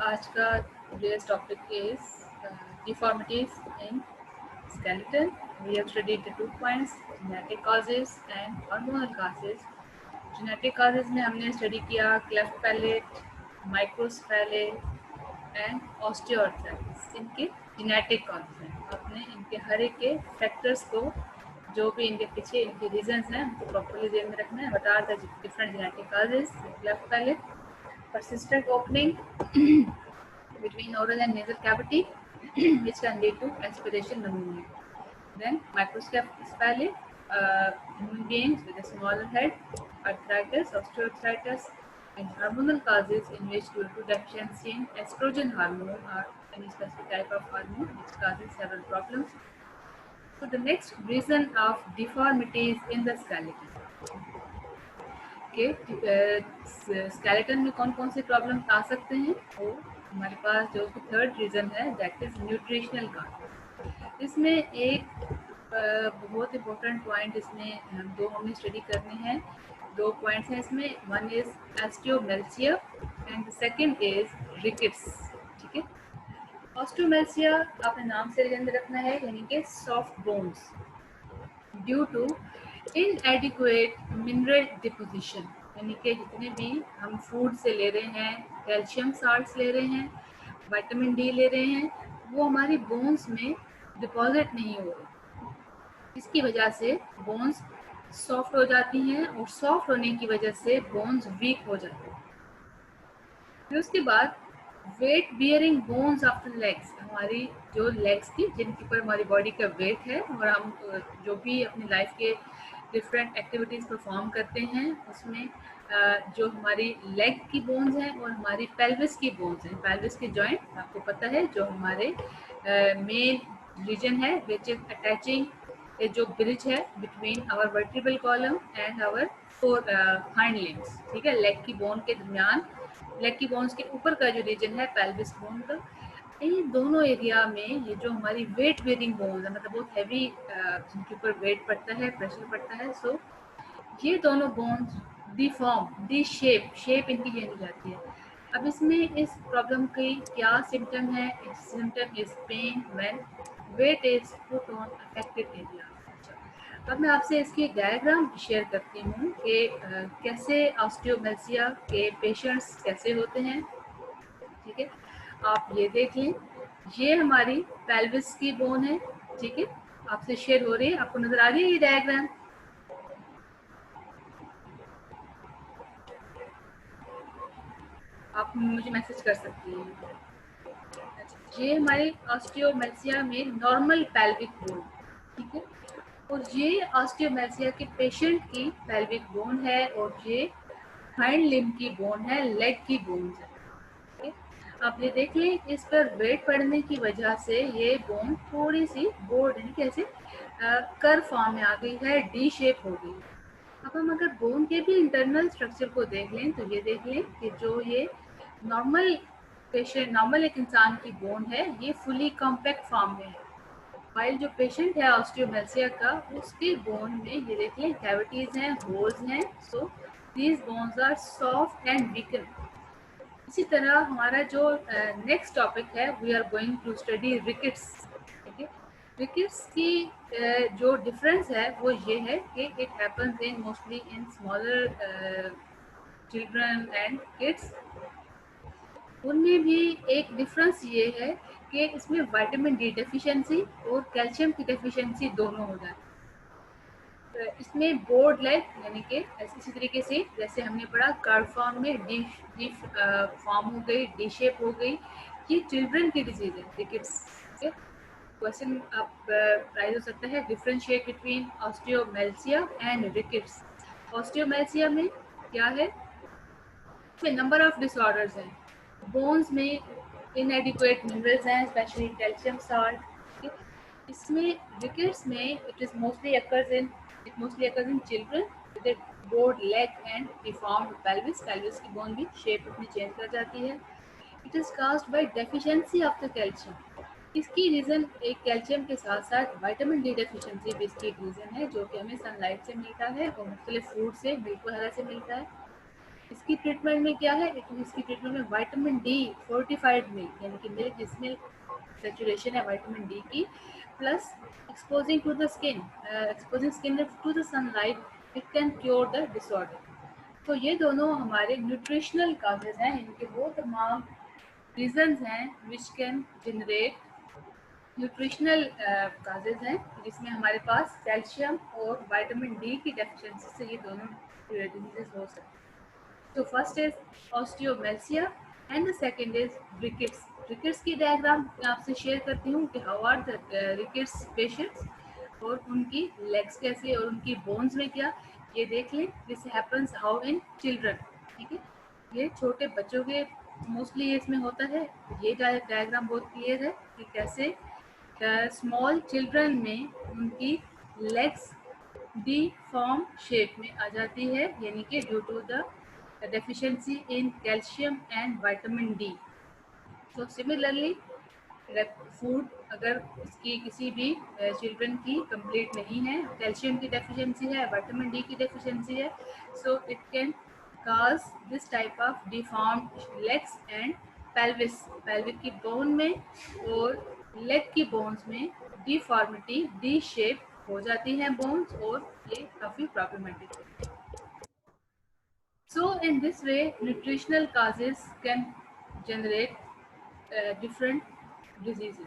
आज का today's topic is deformities in skeleton. We have studied the 2 points, genetic causes and hormonal causes. Genetic causes में हमने study किया cleft palate, microcephaly and osteoarthritis. इनके genetic causes हैं. आपने इनके हर एक के factors को जो भी इनके पीछे इनके रीजंस हैं उनको प्रॉपर्ली ध्यान में रखना है. What are the different genetic causes? Cleft palate, persistent opening between oral and nasal cavity which can lead to aspiration pneumonia. Then microcephaly, human beings with a smaller head, arthritis, osteoarthritis, and hormonal causes in which due to deficiency in estrogen hormone or any specific type of hormone which causes several problems. So the next reason of deformities in the skeleton. Skeleton में कौन कौन से problem आ सकते हैं? वो हमारे पास जो third reason है दैट इज़ न्यूट्रिशनल कॉज. इसमें एक बहुत इम्पोर्टेंट पॉइंट इसमें दो हमें स्टडी करने हैं. दो पॉइंट्स हैं इसमें. One is osteomalacia and the second is rickets. ठीक है. ऑस्टियोमेल्सिया आपने नाम से ध्यान रखना है, यानी कि soft bones due to inadequate mineral deposition, यानी कि जितने भी हम फूड से ले रहे हैं, कैल्शियम साल्ट्स ले रहे हैं, विटामिन डी ले रहे हैं, वो हमारी बोन्स में डिपॉजिट नहीं हो रहे. इसकी वजह से बोन्स सॉफ्ट हो जाती हैं और सॉफ्ट होने की वजह से बोन्स वीक हो जाते हैं. फिर उसके बाद weight bearing bones of the legs, हमारी जो लेग्स की जिनके ऊपर हमारी बॉडी का वेट है और हम जो भी अपनी लाइफ के डिफरेंट एक्टिविटीज़ परफॉर्म करते हैं उसमें जो हमारी लेग की बोन्स हैं और हमारी पेल्विस की बोन्स हैं. पेल्विस के जॉइंट आपको पता है जो हमारे मेन रीजन है विच इज अटैचिंग जो ब्रिज है between our vertebral column and our fore hind limbs. ठीक है. लेग की बोन के दरमियान, लेग की बोन्स के ऊपर का जो रीजन है पेल्विस बोन का, इन दोनों एरिया में ये जो हमारी वेट बेरिंग बोन्स है, मतलब बहुत हैवी जिनके ऊपर वेट पड़ता है, प्रेशर पड़ता है, सो ये दोनों बोन्स डिफॉर्म, डी शेप इनकी चेंज हो जाती है. अब इसमें इस प्रॉब्लम की क्या सिम्टम है? Symptom is pain when weight is put on affected area. अब मैं आपसे इसकी एक डायग्राम शेयर करती हूँ कि कैसे ऑस्टियोमेल्सिया के पेशेंट्स कैसे होते हैं. ठीक है. आप ये देख लें, ये हमारी पेल्विस की बोन है. ठीक है. आपसे शेयर हो रही है, आपको नजर आ रही है ये डायग्राम? आप मुझे मैसेज कर सकती हैं. ये हमारी ऑस्टियोमेल्सिया में नॉर्मल पेल्विक बोन. ठीक है. और ये ऑस्टियोमेल्सिया के पेशेंट की पेल्विक बोन है और ये हाइंड लिम्ब की बोन है, लेग की बोन है. ठीक है. आप ये देख लें, इस पर वेट पड़ने की वजह से ये बोन थोड़ी सी बोर्ड है, कैसे कर्व फॉर्म में आ गई है, डी शेप हो गई. अब हम अगर बोन के भी इंटरनल स्ट्रक्चर को देख लें तो ये देख लें कि जो ये नॉर्मल पेशेंट, नॉर्मल एक इंसान की बोन है, ये फुली कॉम्पैक्ट फॉर्म में है. वाइल जो पेशेंट है ऑस्टियोमेल्सिया का, उसके बोन में ये देख लें कैविटीज हैं, होल्स हैं. So these bones are soft and weaken. इसी तरह हमारा जो नेक्स्ट टॉपिक है, we are going to study rickets. ठीक है. रिकेट्स की जो डिफरेंस है वो ये है कि it happens in mostly in smaller children and kids. उनमें भी एक डिफरेंस ये है कि इसमें विटामिन डी डेफिशिएंसी और कैल्शियम की डेफिशिएंसी दोनों हो जाती है. इसमें बोर्ड लाइक, यानी कि इसी तरीके से जैसे हमने पढ़ा कर्व फॉर्म में डी फॉर्म हो गई, डी शेप हो गई. ये चिल्ड्रन की डिजीज है रिकेट्स. क्वेश्चन अब राइज हो सकता है, डिफरेंशिएट बिटवीन ऑस्टियोमेल्सिया एंड रिकेट्स. ऑस्टियोमेल्सिया में क्या है? नंबर ऑफ डिसऑर्डर्स हैं. बोन्स में इनएडिक्वेट मिनरल्स हैं, स्पेशली कैल्शियम साल्ट. इसमें रिकेट्स में it mostly occurs in children with A board leg and deformed pelvis. Pelvis की बोन भी शेप अपनी चेंज कर जाती है. It is caused bye deficiency of the calcium. इसकी रीज़न एक कैल्शियम के साथ साथ विटामिन डी डेफिशिएंसी भी इसकी एक रीज़न है, जो कि हमें सनलाइट से मिलता है और मुख्तलिफ फूड से, बिल्कुल हरा से मिलता है. इसकी ट्रीटमेंट में क्या है, इसकी ट्रीटमेंट में विटामिन डी फोर्टिफाइड मिल्क, यानी कि मिल्क जिसमें सेचुरेशन है विटामिन डी की, plus exposing to the skin, exposing skin to the sunlight, it can cure the disorder. तो ये दोनों हमारे न्यूट्रिशनल काजेज हैं, इनके वो तमाम रीजंस हैं which can generate nutritional causes हैं, जिसमें हमारे पास कैल्शियम और विटामिन डी की डेफिशिएंसी से ये दोनों डिजीजेस हो सकते हैं। तो first is osteomalacia and the second is rickets. Rickets की डायग्राम मैं आपसे शेयर करती हूँ कि how are the rickets patients, और उनकी लेग्स कैसे और उनकी बोन्स में क्या, ये देख लें। This happens how in children, ठीक है, ये छोटे बच्चों के मोस्टली इसमें होता है। ये डायग्राम बहुत क्लियर है कि कैसे स्मॉल चिल्ड्रन में उनकी लेग्स डी फॉर्म शेप में आ जाती है, यानी कि due to the deficiency in calcium and vitamin D. So similarly, food अगर इसकी किसी भी चिल्ड्रन की कंप्लीट नहीं है, कैल्शियम की डेफिशिएंसी है, विटामिन डी की डेफिशिएंसी है, so it can cause this type of deformed legs and pelvis, pelvic की बोन में और लेग की बोन्स में डिफॉर्मिटी, डी शेप हो जाती हैं बोन्स, और ये काफ़ी प्रॉब्लमेटिक है। So in this way, nutritional causes can generate different diseases.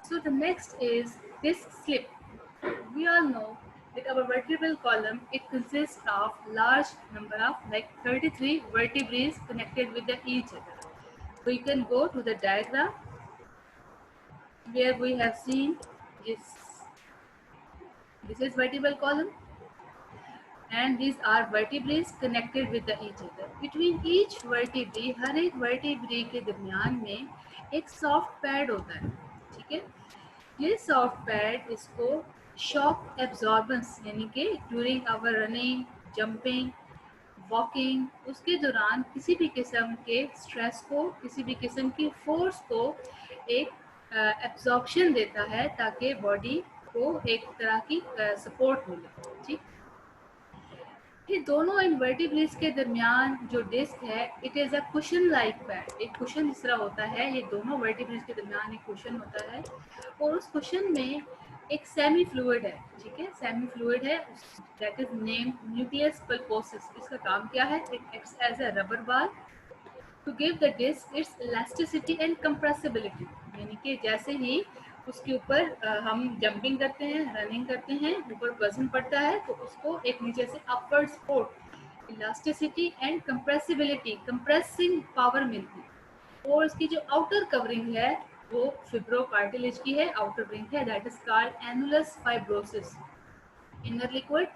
So the next is disc slip. We all know that our vertebral column, it consists of large number of like 33 vertebrae connected with each other. We can go to the diagram where we have seen this is vertebral column, and these are vertebrae connected with each other. Between each vertebrae, हर एक vertebrae के दरमियान में एक soft pad होता है, ठीक है। ये soft pad इसको shock absorbance, यानी कि during our running, jumping, walking, उसके दौरान किसी भी किस्म के स्ट्रेस को, किसी भी किस्म की फोर्स को एक एब्जॉर्प्शन देता है, ताकि बॉडी को एक तरह की सपोर्ट मिले, ठीक। ये दोनों इनवर्टिब्रेट्स के दरमियान जो डिस्क है, it is a cushion like pad, एक कुशन जिस तरह होता है, ये दोनों वर्टिब्रेट्स के दरमियान एक कुशन होता है, और उस कुशन में एक सेमी फ्लूइड है, ठीक है, सेमी फ्लूइड है, that is named nucleus pulposus. इसका काम क्या है, it acts as a rubber ball to give the disc its elasticity and compressibility, यानी कि जैसे ही उसके ऊपर हम जंपिंग करते हैं, रनिंग करते हैं, ऊपर वजन पड़ता है, तो उसको एक नीचे से upward support, elasticity and compressibility, compressing power मिलती है। और इसकी जो आउटर कवरिंग है वो फिब्रोकार्टिलेज की है, आउटर रिंग है, that is called annulus fibrosus. Inner liquid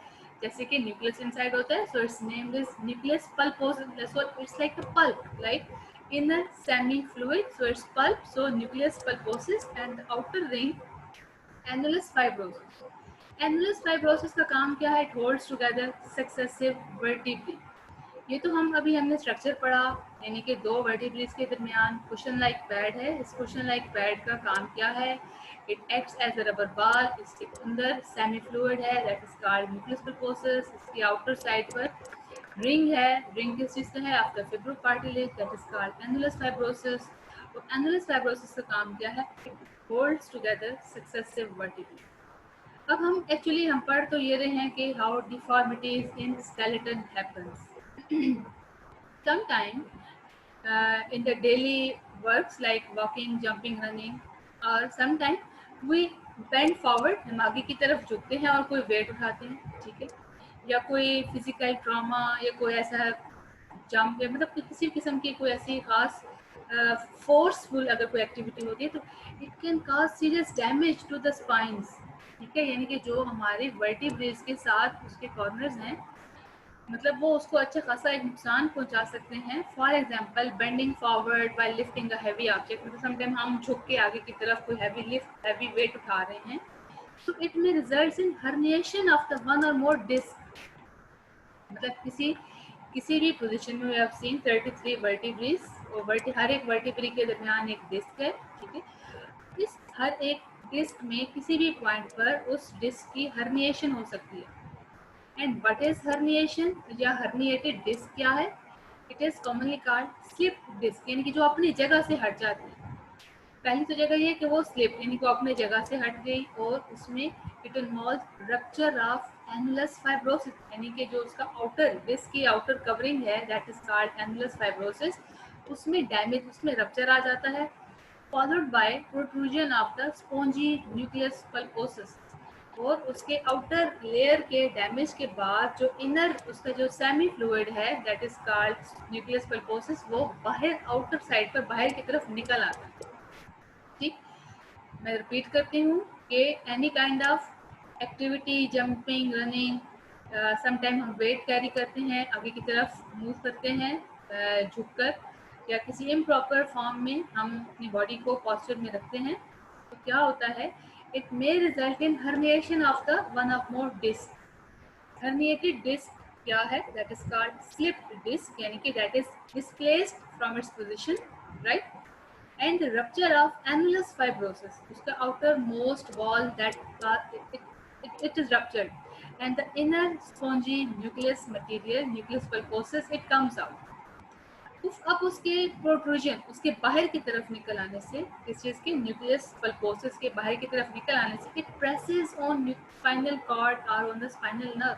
जैसे कि न्यूक्लियस इनसाइड होता है, so its name is nucleus pulposus, so its like a pulp, like inner semi fluid, so it's pulp, so nucleus pulposus, and the outer ring annulus fibrosus. Annulus fibrosus का काम क्या है, it holds together successive vertebrae। ये तो हम अभी हमने structure पढ़ा, यानी कि दो वर्टिब्रेज के दरमियान कुशन लाइक पैड है। इस कुशन लाइक पैड का काम क्या है, it acts as a rubber ball, इसके अंदर सेमी फ्लूइड है, that is called nucleus pulposus, इसकी आउटर साइड पर रिंग है, रिंग किस चीज़ का है, after fibrocartilage, that is called annulus fibrosus. और एनुलस फाइब्रोसिस का काम क्या है, it holds together successive vertebrae. अब हम एक्चुअली हम पढ़ तो ये रहे हैं कि how deformities in skeleton happens. Sometimes in the daily works like walking, jumping, running, or sometimes we bend forward, हम आगे की तरफ झुकते हैं और कोई वेट उठाते हैं, ठीक है, या कोई फिजिकल ट्रॉमा या कोई ऐसा जंप या मतलब किसी किस्म की कोई ऐसी खास फोर्सफुल अगर कोई एक्टिविटी होती है, तो it can cause serious damage to the spines, ठीक है, यानी कि जो हमारे वर्टिब्रेज के साथ उसके कॉर्नर्स हैं, मतलब वो उसको अच्छा खासा एक नुकसान पहुंचा सकते हैं। For example bending forward while lifting a heavy object, मतलब समटाइम हम झुक के आगे की तरफ कोई हैवी वेट उठा रहे हैं, तो इट में results in herniation of the one और मोर डिस्क, मतलब किसी भी पोजीशन में वी हैव सीन 33 वर्टिब्रेज, और हर एक वर्टिब्रे के दरमियान एक डिस्क है, ठीक है। इस हर एक डिस्क में किसी भी पॉइंट पर उस डिस्क की हर्निएशन हो सकती है। एंड व्हाट इज हर्निएशन या हर्निएटेड डिस्क क्या है, it is commonly called slip disc, यानी कि जो अपनी जगह से हट जाती है। पहली तो जगह ये कि वो स्लिप यानी कि वो अपने जगह से हट गई, और उसमें it involve rupture of annulus fibrosus, यानी कि जो उसका आउटर डिस्क की आउटर कवरिंग है that is called annulus fibrosus, उसमें डैमेज, उसमें रप्चर आ जाता है, followed by protrusion of the spongy nucleus pulposus, और उसके आउटर लेयर के डैमेज के बाद जो इनर उसका जो सेमी फ्लूइड है दैट इज कॉल्ड न्यूक्लियस पल्पोसिस, वो बाहर आउटर साइड पर बाहर की तरफ निकल आता है। ठीक, मैं रिपीट करती हूँ कि any kind of activity, jumping, running, sometime हम वेट कैरी करते हैं, आगे की तरफ मूव करते हैं झुककर, या किसी इम्प्रॉपर फॉर्म में हम अपनी बॉडी को पॉस्चर में रखते हैं, तो क्या होता है, it may result in herniation of the one of more disc. Herniated disc क्या है, that is called slipped disc, यानी कि that is displaced from its position, right, and the rupture of annulus fibrosis, उसका outermost wall that it is ruptured, and the inner spongy nucleus material, nucleus pulposus, it comes out। अब उसके protrusion, उसके बाहर की तरफ निकल आने से, इस चीज़ के न्यूक्लियस पल्पोसिस के बाहर की तरफ निकल आने से, it presses on spinal cord और on the spinal nerve.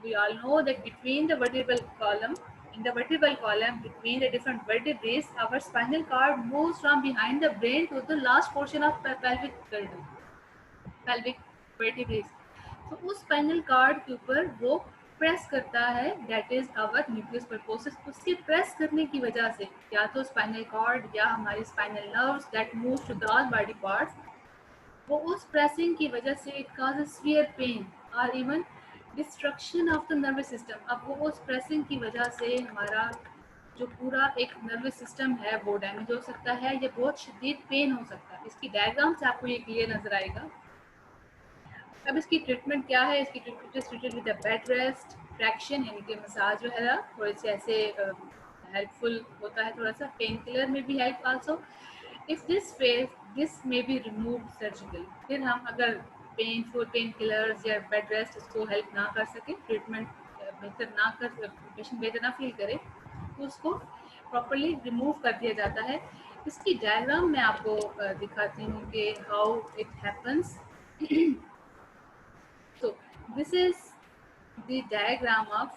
We all know that between the vertebral column, in the vertebral column between the different vertebrae, our spinal cord moves from behind the brain to the last portion of pelvic girdle, pelvic vertebrae। तो उस spinal cord के ऊपर वो press करता है, that is our nucleus पल्पोसिस। उसके press करने की वजह से या तो स्पाइनल कॉर्ड या हमारी spinal nerves that move to the all body parts, वो उस प्रेसिंग की वजह से इट कॉजेज सीवियर पेन और even destruction of the nervous system. अब वो उस प्रेसिंग की वजह से हमारा जो पूरा एक नर्वस सिस्टम है वो डैमेज हो सकता है, या बहुत शदीद पेन हो सकता है। इसकी डायग्राम से आपको ये क्लियर नजर आएगा। अब इसकी ट्रीटमेंट क्या है, इसकी treatment is treated with a bed rest, traction यानी कि मसाज जो है ना थोड़े से ऐसे हेल्पफुल होता है, थोड़ा सा पेन किलर में भी help also. If this fail this may be remove surgical. फिर हम अगर पेनफुल पेन किलर्स या बेड रेस्ट इसको हेल्प ना कर सके, ट्रीटमेंट बेहतर ना कर, पेशेंट बेहतर ना फील करे, तो उसको प्रॉपरली रिमूव कर दिया जाता है। इसकी डायग्राम मैं आपको दिखाती हूँ कि how it happens. So this is the diagram of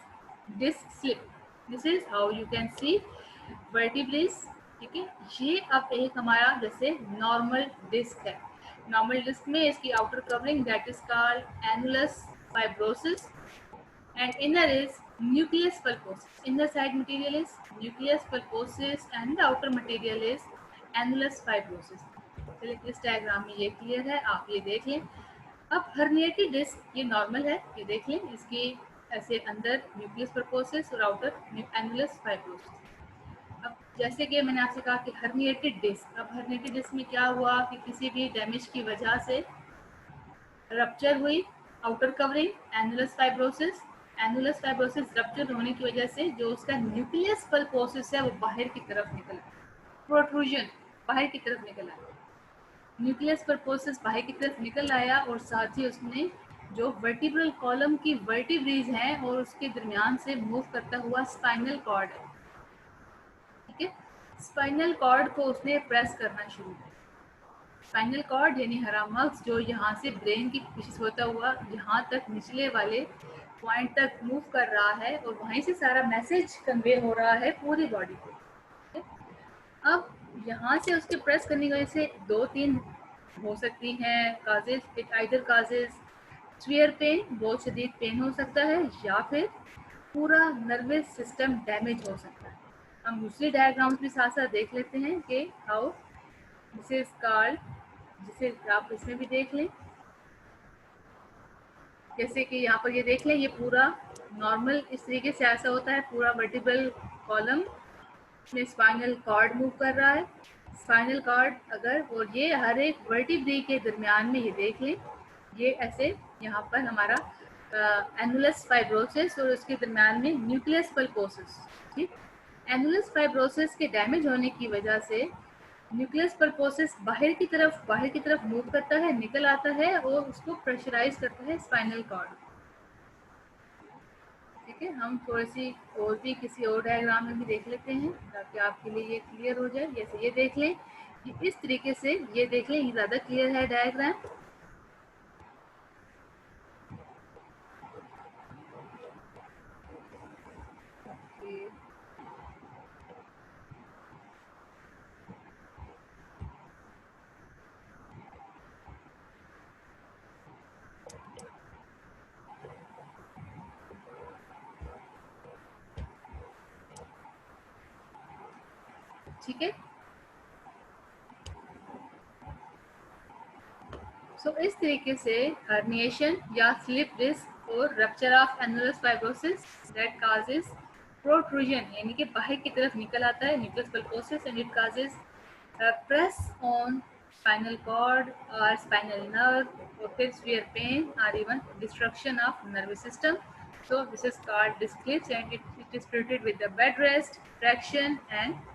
disc slip. This is how you can see vertebrae। ठीक है, ये अब एक हमारा जैसे नॉर्मल डिस्क है। नॉर्मल डिस्क में इसकी outer covering that is called annulus fibrosis, and inner is nucleus pulposus। Inner side material is nucleus pulposus and the outer material is annulus fibrosis। चलिए, इस डायग्राम में ये क्लियर है, आप ये देख लें। अब हर्निएटेड डिस्क ये नॉर्मल है, ये देख लें, इसकी ऐसे अंदर न्यूक्लियस पल्पोसिस और आउटर एनुलस फाइब्रोसिस। अब जैसे कि मैंने आपसे कहा कि हर्निएटेड डिस्क, अब हर्निएटेड डिस्क में क्या हुआ कि किसी भी डैमेज की वजह से रप्चर हुई outer covering annulus fibrosis rupture होने की वजह से जो उसका न्यूक्लियस पल्पोसिस है वो बाहर की तरफ निकला, प्रोट्रूजन बाहर की तरफ निकला, न्यूक्लियस पल्पोसिस बाहर की तरफ निकल आया, और साथ ही उसने जो वर्टिब्रल कॉलम की वर्टिब्रेज हैं और उसके दरमियान से मूव करता हुआ स्पाइनल कॉर्ड है, ठीक है, स्पाइनल कॉर्ड को उसने प्रेस करना शुरू किया। स्पाइनल कॉर्ड यानी हरा मग्ज जो यहाँ से ब्रेन की कोशिश होता हुआ यहाँ तक निचले वाले पॉइंट तक मूव कर रहा है, और वहीं से सारा मैसेज कन्वे हो रहा है पूरी बॉडी को। अब यहाँ से उसके प्रेस करने की वजह से 2-3 हो सकती हैं causes. It either causes severe pain, बहुत शदीद पेन हो सकता है, या फिर पूरा नर्वस सिस्टम डैमेज हो सकता है। हम दूसरी डायग्राम्स भी साथ साथ देख लेते हैं कि हाउ दिस इज कॉल्ड, जिसे आप इसमें भी देख लें। जैसे कि यहाँ पर ये देख लें, ये पूरा नॉर्मल इस तरीके से ऐसा होता है, पूरा वर्टिब्रल कॉलम में स्पाइनल कॉर्ड मूव कर रहा है, स्पाइनल कॉर्ड अगर, और ये हर एक वर्टिब्रे के दरमियान में ये देख लें, ये ऐसे यहाँ पर हमारा एनुलस फाइब्रोसिस और उसके दरमियान में न्यूक्लियस पल्पोसिस। ठीक, एनुलस फाइब्रोसिस के डैमेज होने की वजह से न्यूक्लियस पल्पोसिस बाहर की तरफ मूव करता है, निकल आता है और उसको प्रेशराइज करता है स्पाइनल कॉर्ड। ठीक है, हम थोड़ी सी और भी किसी और डायग्राम में भी देख लेते हैं ताकि आपके लिए ये क्लियर हो जाए। जैसे ये देख लें, इस तरीके से ये देख लें, ये ज़्यादा क्लियर है डायग्राम। ठीक है, सो इस तरीके से हर्निएशन या स्लिप डिस्क और rupture of annulus fibrosus that causes protrusion यानी कि बाहर की तरफ निकल आता है nucleus pulposus and it causes press on spinal cord or spinal nerve or फिर severe pain or even destruction of nervous system. So this is called disc clips and it is treated with the bed rest, traction and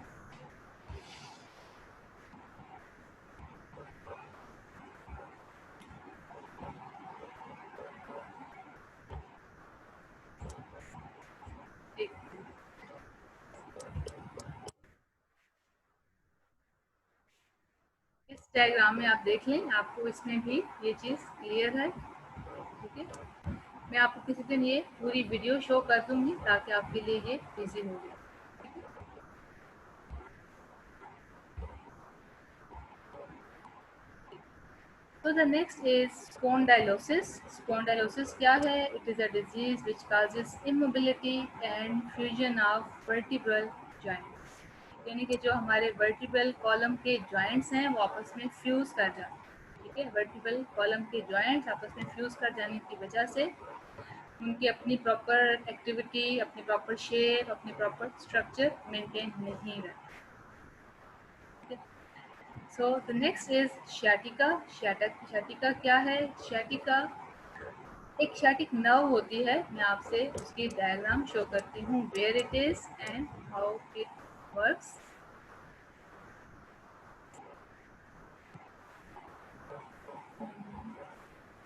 इस diagram में आप देख लें, आपको इसमें भी ये चीज़ क्लियर है। ठीक है, मैं आपको किसी दिन ये पूरी वीडियो शो कर दूंगी ताकि आपके लिए ये इजी हो जाए। So the next is spondylosis. Spondylosis क्या है? It is a disease which causes immobility and fusion of vertebral joints. यानी कि जो हमारे वर्टिब्रल कॉलम के जॉइंट्स हैं वो आपस में फ्यूज कर जाते हैं। ठीक है, वर्टिब्रल कॉलम के जॉइंट्स आपस में फ्यूज कर जाने की वजह से उनकी अपनी प्रॉपर एक्टिविटी, अपनी प्रॉपर शेप, अपनी प्रॉपर स्ट्रक्चर मेंटेन नहीं रहता। So the next is sciatica. Sciatica क्या है? शैटिका एक शैटिक नर्व होती है। मैं आपसे उसकी डायग्राम शो करती हूँ, where it is and how it works.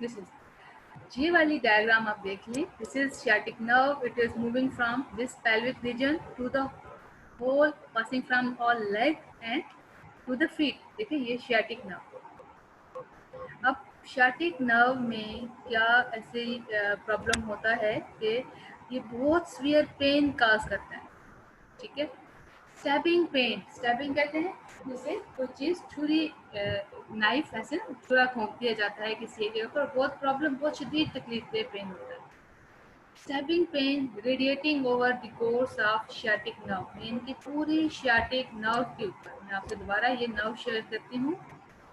This is ये वाली डायग्राम आप देख लें। This is sciatic nerve. It is moving from this pelvic region to the whole, passing from all leg and to the feet. देखिए ये sciatic nerve. अब sciatic nerve में क्या ऐसे प्रॉब्लम होता है कि ये बहुत सीवियर पेन काज करता है। ठीक है, स्टैबिंग पेन, स्टैबिंग कहते हैं जैसे कोई चीज़ छुरी, नाइफ ऐसे छुरा घोंप दिया जाता है किसी एरिया पर, बहुत प्रॉब्लम, बहुत शदीद तकलीफ दे पेन होता है। Stabbing pen radiating over the course of sciatic nerve, इनकी पूरी शैटिक नर्व के ऊपर। मैं आपसे दोबारा ये नर्व शेयर करती हूँ,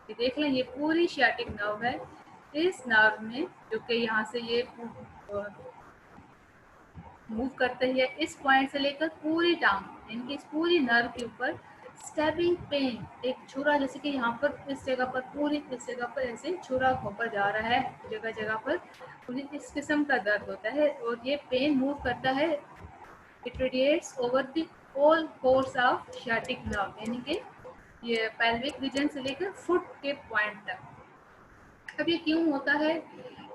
ये देख लें, ये पूरी शैटिक नर्व है। इस नर्व में जो कि यहाँ से ये मूव करते हैं इस पॉइंट से लेकर पूरी टांग, इनकी इस पूरी नर्व के ऊपर स्टैबिंग पेन, एक छुरा जैसे कि यहाँ पर इस जगह पर, पूरी इस जगह पर ऐसे छुरा घोंपा जा रहा है, जगह जगह पर पूरी इस किस्म का दर्द होता है और ये पेन मूव करता है। It radiates over the whole course of sciatic nerve, यानी कि ये पेल्विक रीजन से लेकर फुट के पॉइंट तक। अब ये क्यों होता है?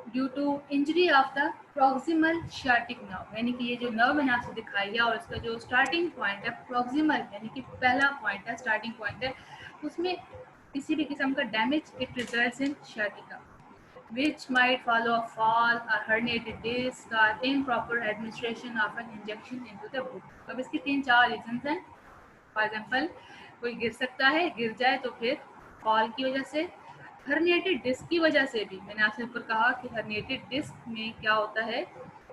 Due to injury of the proximal sciatic nerve, यानी कि ये जो नर्व मैंने आपसे दिखाई है और इसका जो स्टार्टिंग पॉइंट है प्रॉक्सिमल, यानी कि पहला पॉइंट है, स्टार्टिंग पॉइंट है, उसमें किसी भी किस्म का damage, it results in sciatica which might follow a fall, a herniated disc or improper administration of an injection into the book. अब इसके 3-4 रीजंस हैं। फॉर एग्जाम्पल कोई गिर सकता है, गिर जाए तो फिर फॉल की वजह से, हर्निएटेड डिस्क की वजह से भी। मैंने आपसे ऊपर कहा कि हर्निएटेड डिस्क में क्या होता है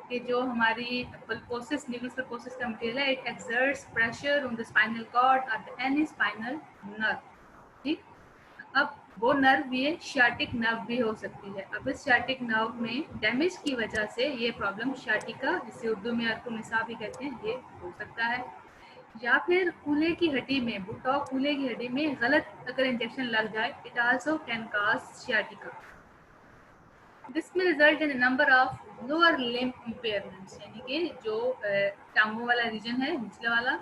कि जो हमारी पल्पोसिस, न्यूक्लियस पल्पोसिस का मटेरियल है, it exerts pressure on the spinal cord और द एनी स्पाइनल नर्व। ठीक, अब वो नर्व ये शैटिक नर्व भी हो सकती है। अब इस शैटिक नर्व में डैमेज की वजह से ये प्रॉब्लम शैटिका, जिसे उर्दू में अर्को निसा भी कहते हैं, ये हो सकता है। या फिर कूल्हे की हड्डी में, बुटाओ कूल्हे की हड्डी में गलत अगर इंजेक्शन लग जाए, it also can cause sciatica. This may result in number of lower limb impairments, यानी कि जो टांगों वाला रीजन है निचले वाला,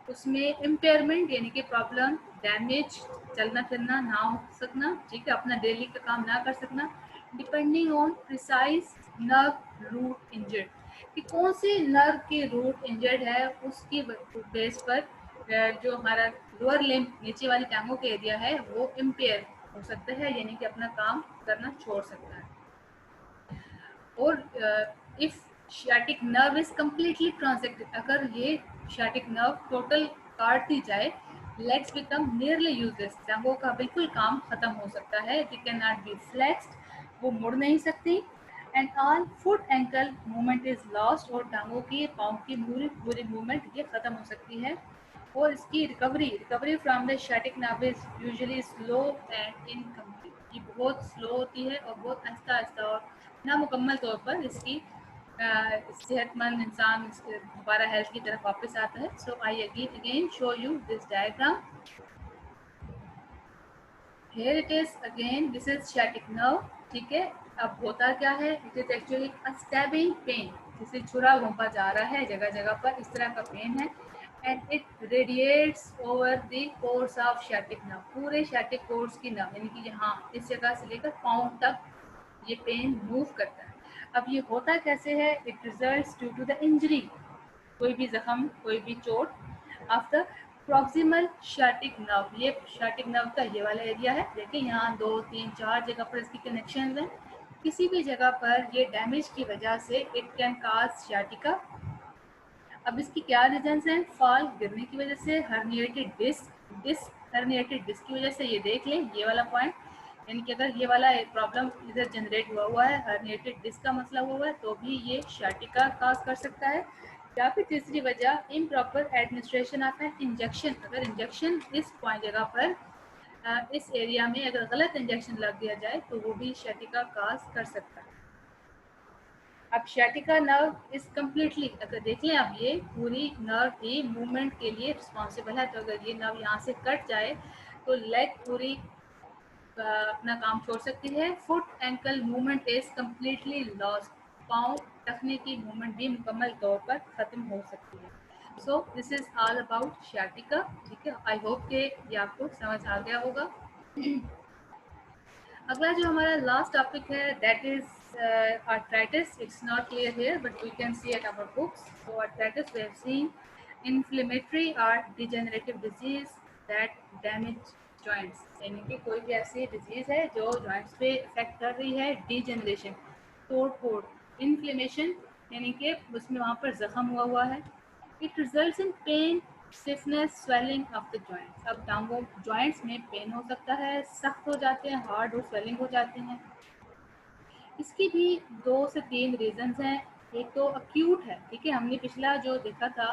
उसमें इम्पेयरमेंट यानी कि प्रॉब्लम, डैमेज, चलना फिरना ना हो सकना, ठीक है, अपना डेली का काम ना कर सकना, depending on precise nerve root injured, कि कौन सी नर्व की रूट इंजर्ड है, उसकी बेस पर जो हमारा लोअर लिम्ब नीचे वाली टांगों के एरिया है वो इम्पेयर हो सकता है, यानी कि अपना काम करना छोड़ सकता है। और if sciatic nerve is completely transected, अगर ये sciatic nerve टोटल काट दी जाए, legs become nearly useless, टांगों का बिल्कुल काम खत्म हो सकता है। they cannot be flexed, वो मुड़ नहीं सकती, and all foot ankle movement is lost, और टांगों की पाँव की पूरी मूवमेंट ये खत्म हो सकती है। और इसकी recovery from the sciatic nerve is usually slow and incomplete, ये बहुत स्लो होती है और बहुत आहिस्ता आहिस्ता और नामुकम्मल तौर पर इसकी सेहतमंद इंसान दोबारा हेल्थ की तरफ वापस आता है। So I again show you this diagram. Here it is again, this is sciatic nerve, ठीक है। अब होता क्या है, it is actually a stabbing pain, जिसे छुरा घोंपा जा रहा है जगह जगह पर, इस तरह का पेन है। and it radiates over the course of sciatic nerve, पूरे sciatic course की नर्व, यानी कि यहाँ इस जगह से लेकर पाँव तक ये पेन मूव करता है। अब ये होता कैसे है, it results due to the injury, कोई भी जख्म, कोई भी चोट of the proximal sciatic nerve, ये sciatic nerve का ये वाला एरिया है। देखिए यहाँ 2, 3, 4 जगह पर इसकी कनेक्शन है। किसी भी जगह पर ये डैमेज की वजह से इट कैन काज sciatica। अब इसकी क्या रीजंस हैं, फॉल, गिरने की वजह से, हर्निएटेड डिस्क हर्निएटेड डिस्क की वजह से, ये देख लें ये वाला पॉइंट, यानी कि अगर ये वाला प्रॉब्लम इधर जनरेट हुआ है, हर्निएटेड डिस्क का मसला हुआ है, तो भी ये sciatica काज कर सकता है। या फिर तीसरी वजह improper administration of an injection, अगर इंजेक्शन इस पॉइंट जगह पर इस एरिया में अगर गलत इंजेक्शन लग दिया जाए तो वो भी sciatica काज कर सकता है। अब sciatica नर्व इज कम्प्लीटली, अगर देख लें अब ये पूरी नर्व ही मूवमेंट के लिए रिस्पॉन्सिबल है, तो अगर ये नर्व यहाँ से कट जाए तो लेग पूरी अपना काम छोड़ सकती है। Foot ankle movement is completely lost, पाँव रखने की मूवमेंट भी मुकम्मल तौर पर ख़त्म हो सकती है। So this is all about sciatica, ठीक है। आई होप कि ये आपको समझ आ गया होगा। अगला जो हमारा लास्ट टॉपिक है that is arthritis. It's not clear here but we can see at our books. So arthritis we have seen inflammatory or degenerative disease that damage joints, यानी कि कोई भी ऐसी डिजीज है जो जॉइंट्स पे इफेक्ट कर रही है, डिजेनरेशन तोड़ फोड़, इन्फ्लेमेशन यानी कि उसमें वहाँ पर जख्म हुआ है। It results in pen, stiffness, swelling of the joints, अब टांगों जॉइंट्स में पेन हो सकता है, सख्त हो जाते हैं, हार्ड और स्वेलिंग हो जाते हैं। इसकी भी 2 से 3 रीजंस हैं। एक तो अक्यूट है, ठीक है, हमने पिछला जो देखा था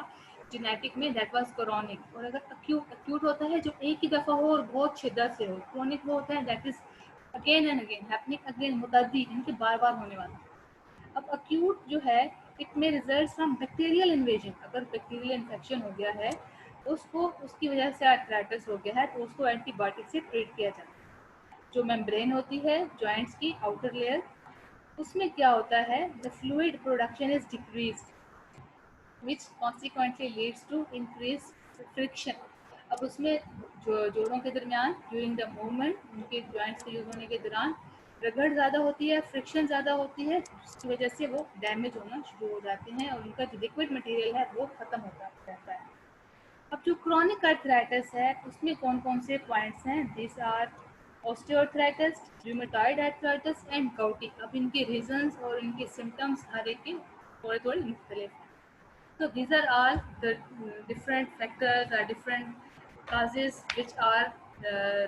जेनेटिक में दैट वाज क्रोनिक, और अगर अक्यूट होता है जो एक ही दफ़ा हो और बहुत शिद्दत से हो, क्रोनिक वो होता है that is again and again happening again, मुतअद्दी, इनके बार बार होने वाला। अब अक्यूट जो है इट में रिजल्ट फ्रॉम बैक्टीरियल इन्वेजन, अगर बैक्टीरियल इन्फेक्शन हो गया है उसको, उसकी वजह से आर्थराइटिस हो गया है तो उसको एंटीबायोटिक से ट्रीट किया जाता है। जो मेम्ब्रेन होती है जॉइंट्स की आउटर लेयर, उसमें क्या होता है, the fluid production is decreased which consequently leads to increase friction. अब उसमें जो जोड़ों के दरमियान ड्यूरिंग द मूवमेंट, उनके जॉइंट्स के यूज होने के दौरान रगड़ ज़्यादा होती है, फ्रिक्शन ज़्यादा होती है, जिसकी वजह से वो डैमेज होना शुरू हो जाते हैं और उनका जो लिक्विड मटेरियल है वो ख़त्म होता रहता है। अब जो क्रॉनिक आर्थराइटिस है उसमें कौन कौन से पॉइंट्स हैं, this are osteoarthritis, rheumatoid arthritis and gouty. अब इनके रीजंस और इनके सिम्टम्स हर एक के थोड़े थोड़े मुख्तलिफ हैं। So these are all the different factors or different causes which are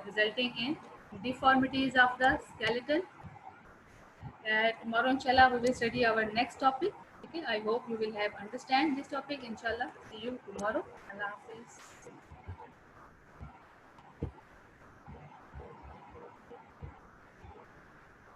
resulting in deformities of the skeleton. Tomorrow inshallah we will study our next topic. Okay, I hope you will have understand this topic inshallah. See you tomorrow. Allah Hafiz.